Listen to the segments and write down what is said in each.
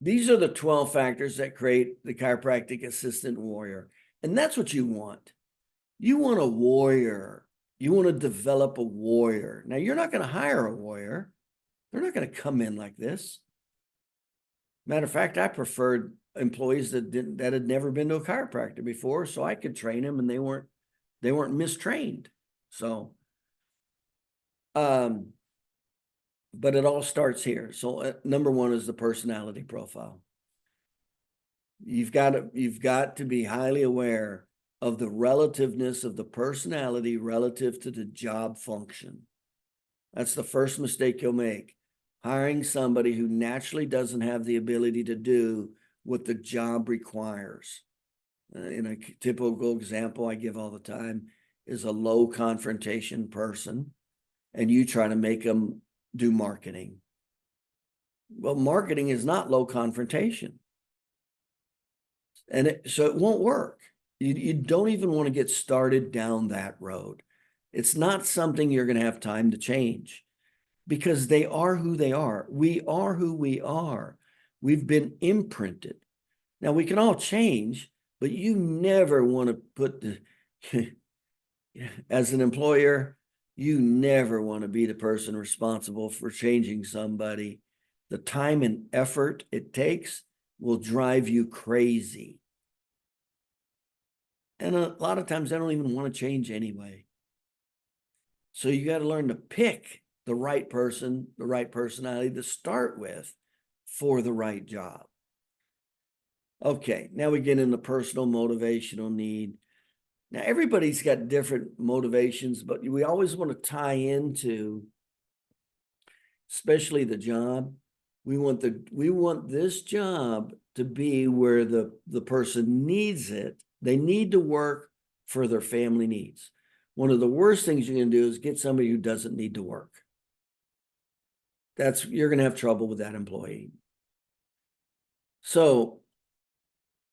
These are the 12 factors that create the chiropractic assistant warrior. And that's what you want. You want a warrior. You want to develop a warrior. Now, you're not going to hire a warrior. They're not going to come in like this. Matter of fact, I preferred employees that had never been to a chiropractor before, so I could train them and they weren't mistrained. So, but it all starts here. So number one is the personality profile. You've got to be highly aware of the relativeness of the personality relative to the job function. That's the first mistake you'll make. Hiring somebody who naturally doesn't have the ability to do what the job requires. In a typical example I give all the time is a low confrontation person, and you try to make them do marketing. Well, marketing is not low confrontation. And so it won't work. You don't even want to get started down that road. It's not something you're going to have time to change because they are who they are. We are who we are. We've been imprinted. Now we can all change, but you never want to put as an employer, you never want to be the person responsible for changing somebody. The time and effort it takes will drive you crazy. And a lot of times they don't even want to change anyway. So you got to learn to pick the right person, the right personality to start with for the right job. Okay, now we get into personal motivational need. Now everybody's got different motivations, but we always want to tie into, especially the job. We want this job to be where the person needs it. They need to work for their family needs. One of the worst things you're going to do is get somebody who doesn't need to work. You're going to have trouble with that employee. So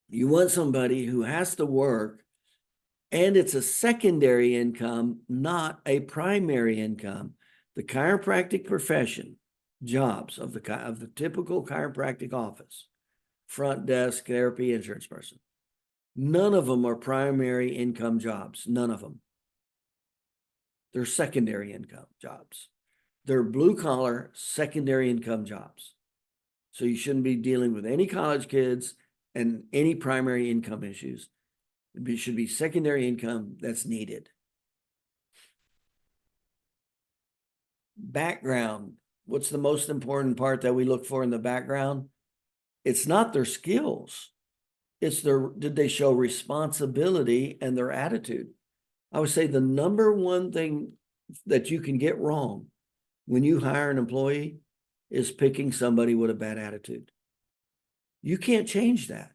you want somebody who has to work, and it's a secondary income, not a primary income. The chiropractic profession, jobs of the typical chiropractic office, front desk, therapy, insurance person, none of them are primary income jobs. None of them. They're secondary income jobs. They're blue collar, secondary income jobs. So you shouldn't be dealing with any college kids and any primary income issues. It should be secondary income that's needed. Background. What's the most important part that we look for in the background? It's not their skills. It's did they show responsibility and their attitude? I would say the number one thing that you can get wrong when you hire an employee is picking somebody with a bad attitude. You can't change that.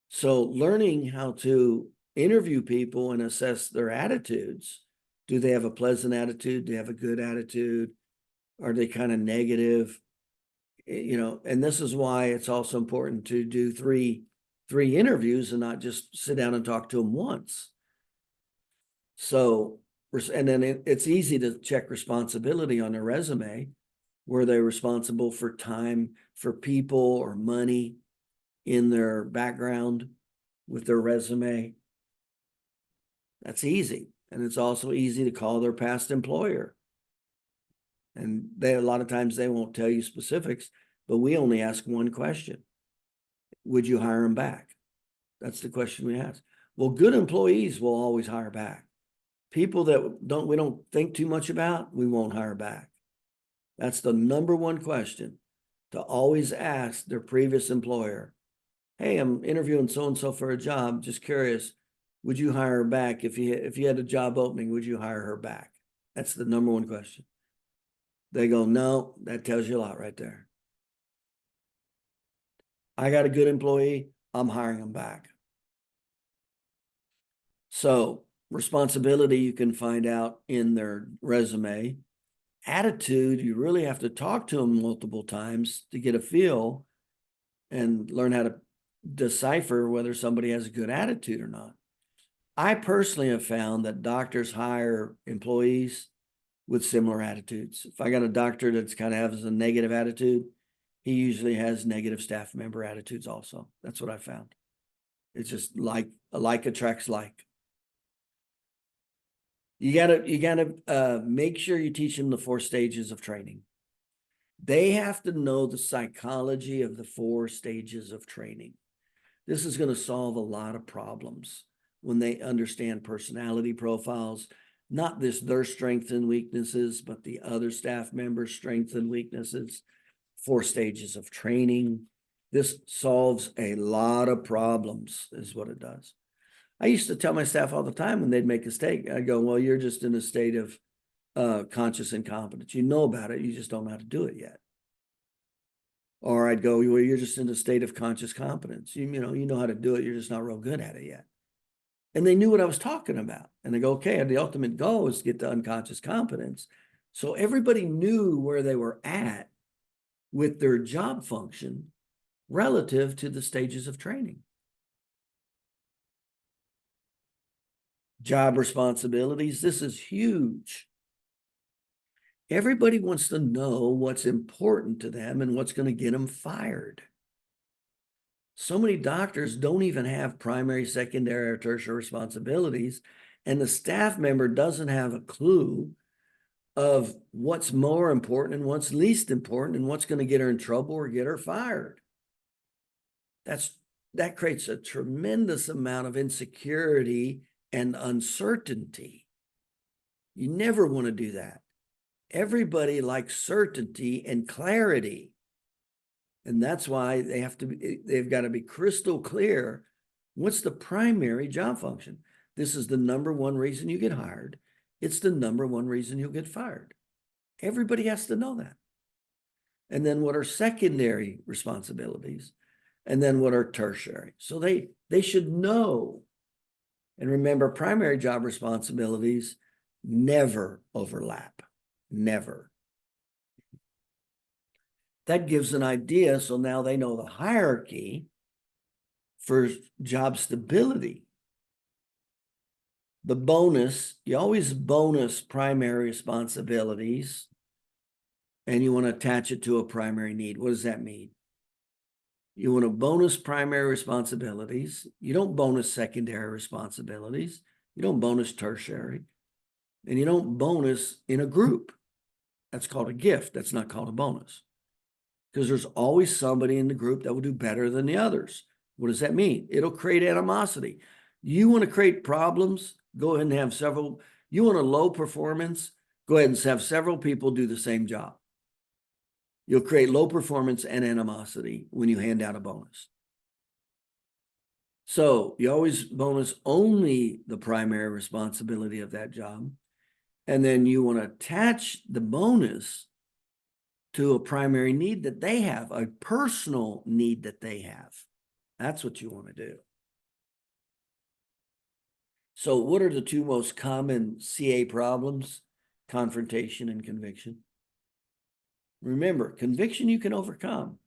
So learning how to interview people and assess their attitudes. Do they have a pleasant attitude? Do they have a good attitude? Are they kind of negative? And this is why it's also important to do three interviews and not just sit down and talk to them once. So, and then it's easy to check responsibility on their resume. Were they responsible for time, for people or money in their background with their resume? That's easy. And it's also easy to call their past employer. And a lot of times they won't tell you specifics, but we only ask one question. Would you hire them back? That's the question we ask. Well, good employees will always hire back. People that we don't think too much about, we won't hire back. That's the number one question to always ask their previous employer. Hey, I'm interviewing so-and-so for a job. Just curious, would you hire her back? If you had a job opening, would you hire her back? That's the number one question. They go, no, that tells you a lot right there. I got a good employee, I'm hiring them back. So responsibility, you can find out in their resume. Attitude, you really have to talk to them multiple times to get a feel and learn how to decipher whether somebody has a good attitude or not. I personally have found that doctors hire employees with similar attitudes. If I got a doctor that's kind of has a negative attitude, he usually has negative staff member attitudes also. That's what I found. It's just like attracts like. You gotta make sure you teach them the 4 stages of training. They have to know the psychology of the 4 stages of training. This is going to solve a lot of problems when they understand personality profiles, not their strengths and weaknesses, but the other staff members' strengths and weaknesses. 4 stages of training. This solves a lot of problems, is what it does. I used to tell my staff all the time when they'd make a mistake, I'd go, well, you're just in a state of conscious incompetence. You know about it, you just don't know how to do it yet. Or I'd go, well, you're just in a state of conscious competence. You know how to do it, you're just not real good at it yet. And they knew what I was talking about. And they go, okay, the ultimate goal is to get to unconscious competence. So everybody knew where they were at with their job function relative to the stages of training. Job responsibilities. This is huge. Everybody wants to know what's important to them and what's going to get them fired. So many doctors don't even have primary, secondary, or tertiary responsibilities, and the staff member doesn't have a clue of what's more important and what's least important and what's going to get her in trouble or get her fired. That creates a tremendous amount of insecurity and uncertainty. You never want to do that. Everybody likes certainty and clarity. And that's why they've got to be crystal clear. What's the primary job function? This is the number 1 reason you get hired. It's the number 1 reason you'll get fired. Everybody has to know that. And then what are secondary responsibilities? And then what are tertiary? So they should know. And remember, primary job responsibilities never overlap. Never. That gives an idea. So now they know the hierarchy for job stability. The bonus, you always bonus primary responsibilities and you want to attach it to a primary need. What does that mean? You want to bonus primary responsibilities. You don't bonus secondary responsibilities. You don't bonus tertiary. And you don't bonus in a group. That's called a gift. That's not called a bonus. Because there's always somebody in the group that will do better than the others. What does that mean? It'll create animosity. You want to create problems? Go ahead and have several. You want a low performance? Go ahead and have several people do the same job. You'll create low performance and animosity when you hand out a bonus. So you always bonus only the primary responsibility of that job. And then you want to attach the bonus to a primary need that they have, a personal need that they have. That's what you want to do. So what are the 2 most common CA problems? Confrontation and conviction. Remember, conviction you can overcome.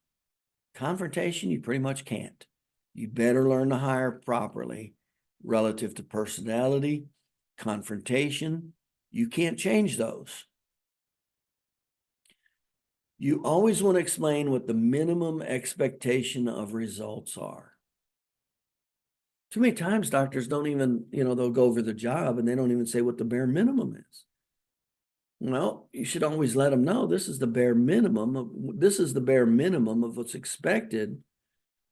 Confrontation, you pretty much can't. You better learn to hire properly relative to personality, confrontation. You can't change those. You always want to explain what the minimum expectation of results are. Too many times doctors don't even, they'll go over the job and they don't even say what the bare minimum is. Well, you should always let them know this is the bare minimum of what's expected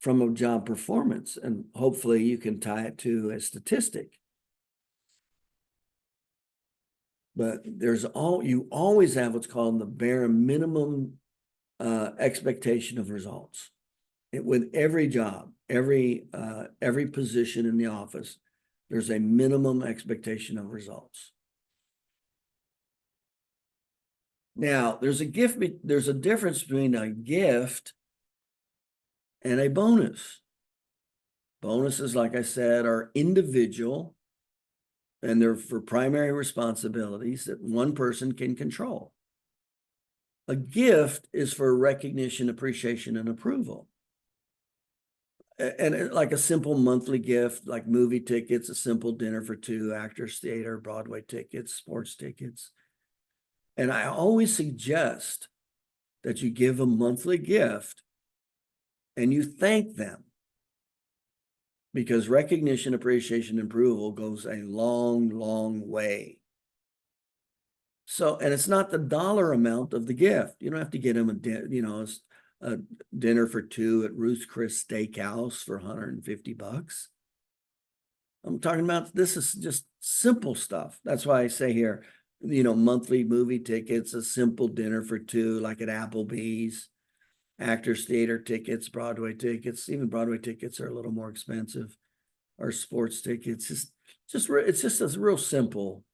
from a job performance. And hopefully you can tie it to a statistic. But you always have what's called the bare minimum expectation of results. With every job, every position in the office, there's a minimum expectation of results. Now, there's a difference between a gift and a bonus. Bonuses, like I said, are individual and they're for primary responsibilities that one person can control. A gift is for recognition, appreciation, and approval. And like a simple monthly gift, like movie tickets, a simple dinner for 2, Actors Theater, Broadway tickets, sports tickets. And I always suggest that you give a monthly gift and you thank them, because recognition, appreciation, and approval goes a long, long way. So, and it's not the dollar amount of the gift. You don't have to get them a dinner for two at Ruth's Chris Steakhouse for $150. I'm talking about, this is just simple stuff. That's why I say here, monthly movie tickets, a simple dinner for two, like at Applebee's, Actors Theater tickets, Broadway tickets. Even Broadway tickets are a little more expensive, or sports tickets. It's just a real simple.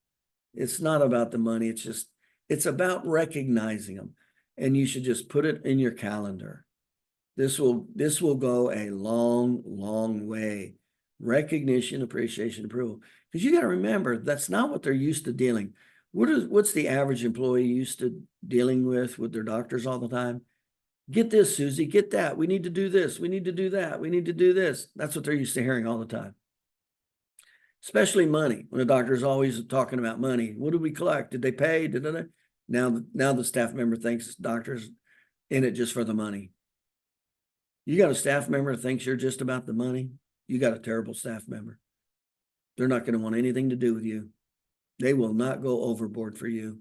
It's not about the money. It's about recognizing them, and you should just put it in your calendar. This will go a long, long way. Recognition, appreciation, approval. Because you got to remember, that's not what they're used to dealing. What's the average employee used to dealing with their doctors all the time? Get this, Susie, get that. We need to do this. We need to do that. We need to do this. That's what they're used to hearing all the time. Especially money. When the doctor's always talking about money. What did we collect? Did they pay? Now the staff member thinks the doctor's in it just for the money. You got a staff member that thinks you're just about the money, you got a terrible staff member. They're not going to want anything to do with you. They will not go overboard for you.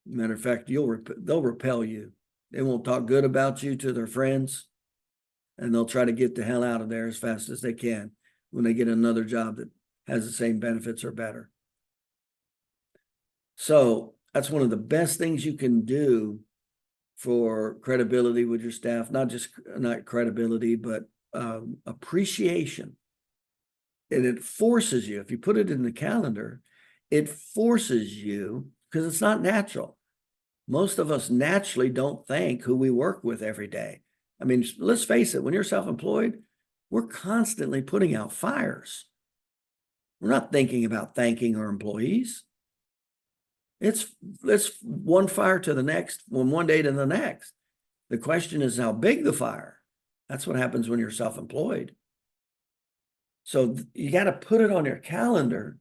Matter of fact, they'll repel you. They won't talk good about you to their friends, and they'll try to get the hell out of there as fast as they can when they get another job that has the same benefits or better. So that's one of the best things you can do for credibility with your staff. Not credibility, but appreciation. And it forces you, if you put it in the calendar, it forces you, because it's not natural. Most of us naturally don't thank who we work with every day. I mean, let's face it, when you're self-employed, we're constantly putting out fires. We're not thinking about thanking our employees. It's one fire to the next, from one day to the next. The question is how big the fire. That's what happens when you're self-employed. So you got to put it on your calendar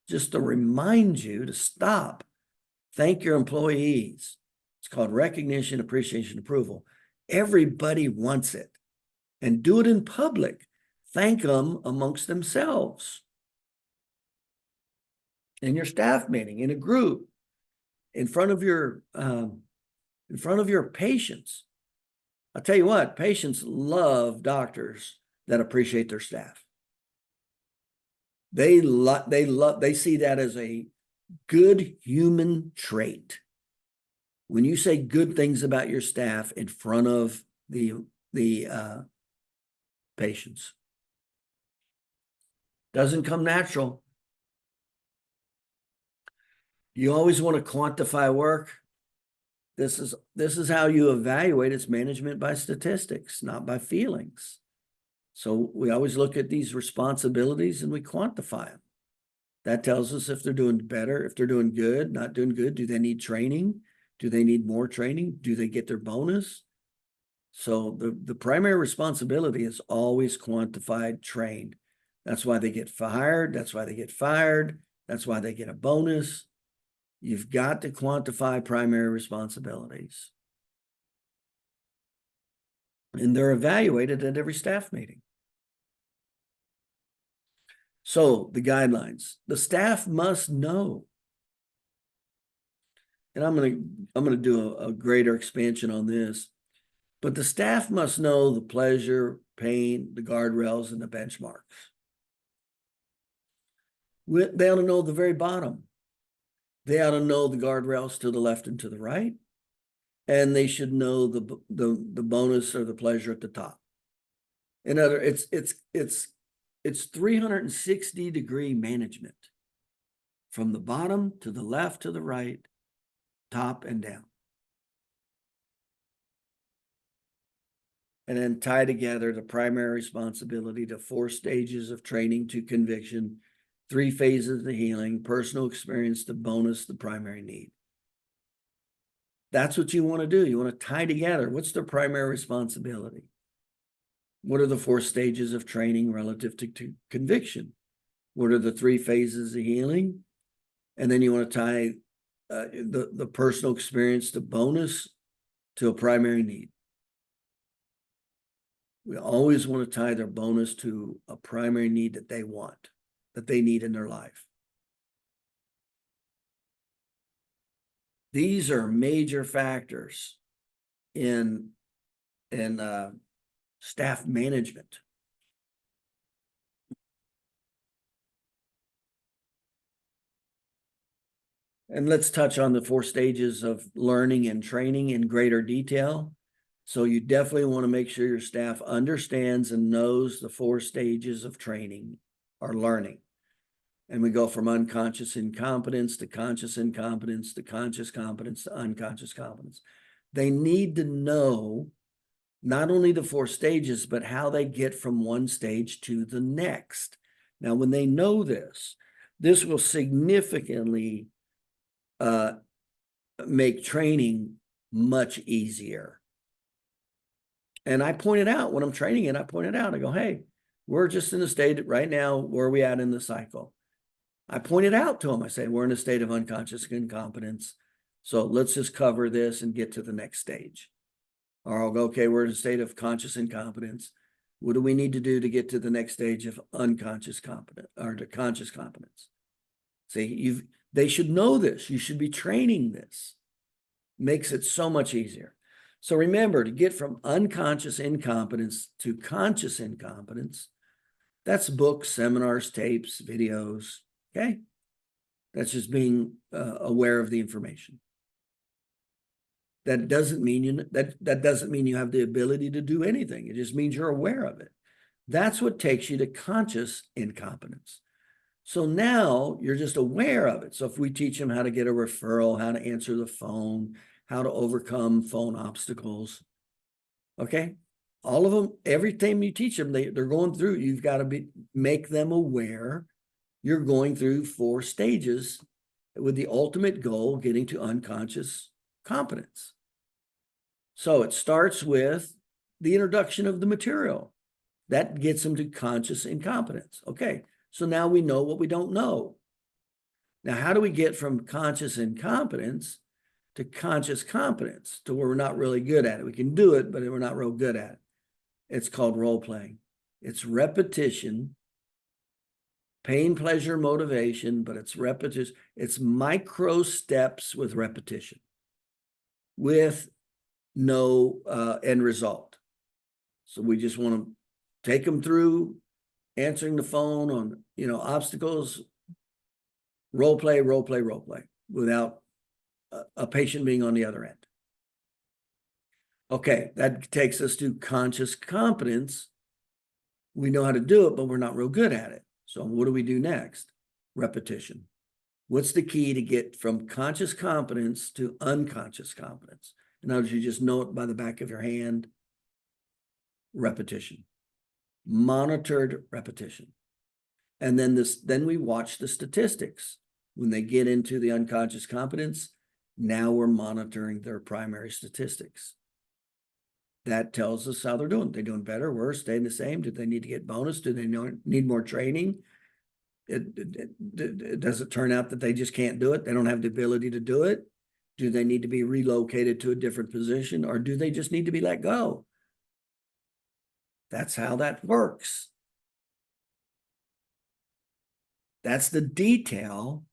just to remind you to stop. Thank your employees. It's called recognition, appreciation, approval. Everybody wants it. And do it in public. Thank them amongst themselves. In your staff meeting, in a group, in front of your patients. I'll tell you what, patients love doctors that appreciate their staff. They see that as a good human trait. When you say good things about your staff in front of the patients, doesn't come natural. You always want to quantify work. This is how you evaluate its management, by statistics, not by feelings. So we always look at these responsibilities and we quantify them. That tells us if they're doing better, if they're doing good, not doing good. Do they need training? Do they need more training? Do they get their bonus? So the primary responsibility is always quantified, trained. That's why they get fired. That's why they get fired. That's why they get a bonus. You've got to quantify primary responsibilities. And they're evaluated at every staff meeting. So the guidelines, the staff must know. And I'm going to do a greater expansion on this, but the staff must know the pleasure, pain, the guardrails, and the benchmarks. They ought to know the very bottom. They ought to know the guardrails to the left and to the right. And they should know the bonus or the pleasure at the top. It's 360-degree management from the bottom to the left to the right, top and down. And then tie together the primary responsibility to 4 stages of training to conviction, 3 phases of healing, personal experience to bonus, the primary need. That's what you want to do. You want to tie together. What's the primary responsibility? What are the 4 stages of training relative to conviction? What are the 3 phases of healing? And then you want to tie the personal experience to bonus to a primary need. We always want to tie their bonus to a primary need that they want, that they need in their life. These are major factors in staff management. And let's touch on the 4 stages of learning and training in greater detail. So you definitely want to make sure your staff understands and knows the 4 stages of training or learning. And we go from unconscious incompetence to conscious incompetence to conscious competence to unconscious competence. They need to know not only the 4 stages, but how they get from one stage to the next. Now, when they know this will significantly make training much easier. And I pointed out when I'm training it, I go, hey, we're just in a state right now, where are we at in the cycle? I pointed out to them, I said, we're in a state of unconscious incompetence. So let's just cover this and get to the next stage. Or I'll go, okay, we're in a state of conscious incompetence. What do we need to do to get to the next stage of unconscious competence or to conscious competence? See, they should know this. You should be training this. Makes it so much easier. So remember, to get from unconscious incompetence to conscious incompetence, that's books, seminars, tapes, videos. Okay. That's just being aware of the information. That doesn't mean that doesn't mean you have the ability to do anything. It just means you're aware of it. That's what takes you to conscious incompetence. So now you're just aware of it. So if we teach them how to get a referral, how to answer the phone, how to overcome phone obstacles, okay, all of them, every time you teach them, they're going through. You've got to make them aware. You're going through 4 stages with the ultimate goal, getting to unconscious competence. So it starts with the introduction of the material. That gets them to conscious incompetence. Okay, so now we know what we don't know. Now, how do we get from conscious incompetence to conscious competence to where we're not really good at it? We can do it, but we're not real good at it. It's called role playing. It's repetition. Pain, pleasure, motivation, but it's repetition. It's micro steps with repetition, with no end result. So we just want to take them through answering the phone on, obstacles, role play, without a patient being on the other end. Okay, that takes us to conscious competence. We know how to do it, but we're not real good at it. So what do we do next? Repetition. What's the key to get from conscious competence to unconscious competence? In other words, you just know it by the back of your hand. Repetition. Monitored repetition. And then we watch the statistics. When they get into the unconscious competence, now we're monitoring their primary statistics. That tells us how they're doing. They're doing better, worse, staying the same. Do they need to get bonus? Do they need more training? Does it turn out that they just can't do it? They don't have the ability to do it? Do they need to be relocated to a different position, or do they just need to be let go? That's how that works. That's the detail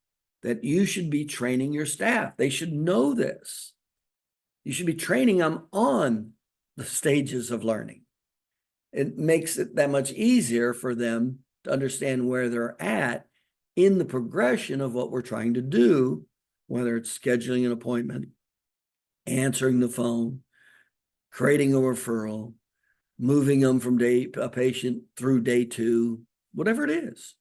that you should be training your staff. They should know this. You should be training them on the stages of learning. It makes it that much easier for them to understand where they're at in the progression of what we're trying to do, whether it's scheduling an appointment, answering the phone, creating a referral, moving them from a patient through day 2, whatever it is.